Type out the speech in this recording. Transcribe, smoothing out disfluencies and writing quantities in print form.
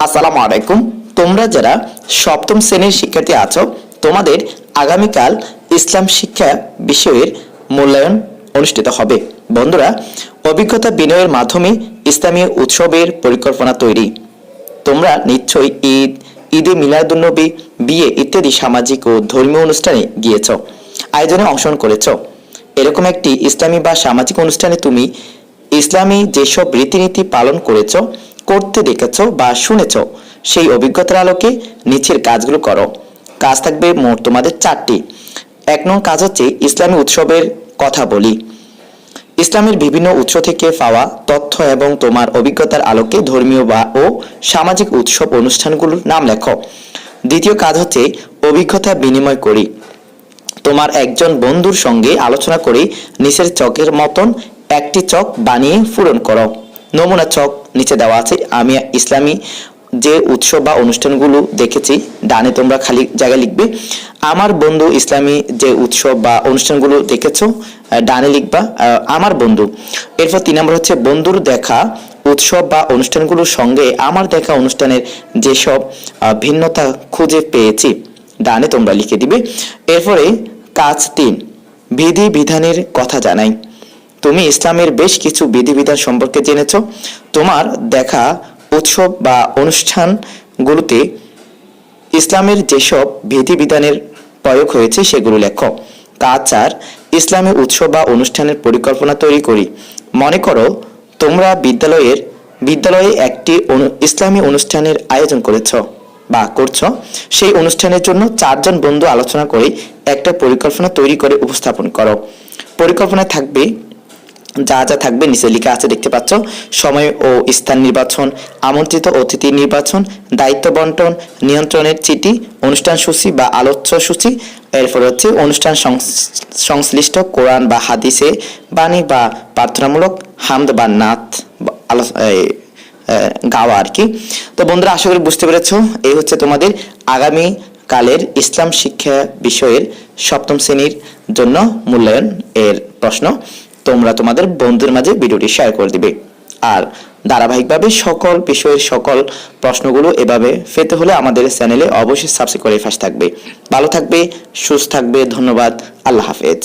আসসালামু আলাইকুম। তোমরা যারা সপ্তম শ্রেণীর শিক্ষার্থী আছো, তোমাদের আগামীকাল ইসলাম শিক্ষা বিষয়ের মূল্যায়ন অনুষ্ঠিত হবে। বন্ধুরা, অভিজ্ঞতা বিনিময়ের মাধ্যমে ইসলামী উৎসবের পরিকল্পনা তৈরি। তোমরা নিশ্চয়ই ঈদে মিলাদুন্নবী, বিয়ে ইত্যাদি সামাজিক ও ধর্মীয় অনুষ্ঠানে গিয়েছ, আয়োজনে অংশগ্রহণ করেছ। এরকম একটি ইসলামী বা সামাজিক অনুষ্ঠানে তুমি ইসলামী যেসব রীতিনীতি পালন করতে দেখেছ বা শুনেছ, সেই অভিজ্ঞতার আলোকে নিচের কাজগুলো করো। কাজ থাকবে মোট তোমাদের 4টি। 1 নং কাজ হচ্ছে ইসলামী উৎসবের কথা বলি। ইসলামের বিভিন্ন উৎস থেকে পাওয়া তথ্য এবং তোমার অভিজ্ঞতার আলোকে ধর্মীয় ও সামাজিক উৎসব অনুষ্ঠানগুলোর নাম লেখো। 2য় কাজ হচ্ছে অভিজ্ঞতা বিনিময় করি। তোমার একজন বন্ধুর সঙ্গে আলোচনা করে নিচের চকের মতন একটি চক বানিয়ে পূরণ করো। নমুনা চক নিচে দেওয়া আছে। আমি ইসলামী যে উৎসব বা অনুষ্ঠানগুলো দেখেছি, ডানে তোমরা খালি জায়গায় লিখবে আমার বন্ধু ইসলামী যে উৎসব বা অনুষ্ঠানগুলো দেখেছো, ডানে লিখবা আমার বন্ধু। এরপর 3 নম্বর হচ্ছে বন্ধুর দেখা উৎসব বা অনুষ্ঠানগুলোর সঙ্গে আমার দেখা অনুষ্ঠানের যেসব ভিন্নতা খুঁজে পেয়েছি, ডানে তোমরা লিখে দিবে। এরপরে কাজ 3, বিধি বিধানের কথা জানাই। তুমি ইসলামের বেশ কিছু বিধিবিধান সম্পর্কে জেনেছ। তোমার দেখা উৎসব বা অনুষ্ঠানগুলোতে ইসলামের যেসব বিধিবিধানের প্রয়োগ হয়েছে সেগুলো লেখো। কাজ 4, ইসলামী উৎসব বা অনুষ্ঠানের পরিকল্পনা তৈরি করি। মনে করো তোমরা বিদ্যালয়ে একটি ইসলামী অনুষ্ঠানের আয়োজন করছো। সেই অনুষ্ঠানের জন্য 4 জন বন্ধু আলোচনা করে একটা পরিকল্পনা তৈরি করে উপস্থাপন করো। পরিকল্পনায় থাকবে যা যা থাকবে নিচে লেখা আছে, দেখতে পাচ্ছ। সময় ও স্থান নির্বাচন, আমন্ত্রিত অতিথি নির্বাচন, দায়িত্ব বন্টন, নিয়ন্ত্রণের চিঠি, অনুষ্ঠান সূচি বা আলোচ্য সূচি। এরপর হচ্ছে অনুষ্ঠান সংশ্লিষ্ট কোরআন বা হাদিসে বাণী বা প্রার্থনামূলক হামদ বা নাত গাওয়া আর কি। তো বন্ধুরা, আশা করি বুঝতে পেরেছো। এই হচ্ছে তোমাদের আগামী কালের ইসলাম শিক্ষা বিষয়ের সপ্তম শ্রেণীর জন্য মূল্যায়ন এর প্রশ্ন। তোমরা তোমাদের বন্ধুদের মাঝে ভিডিওটি শেয়ার করে দিবে। আর ধারাবাহিকভাবে সকল বিষয়ের সকল প্রশ্নগুলো এভাবে পেতে হলে আমাদের চ্যানেলে অবশ্যই সাবস্ক্রাইব করে পাশে থাকবে। ভালো থাকবে, সুস্থ থাকবে। ধন্যবাদ। আল্লাহ হাফেজ।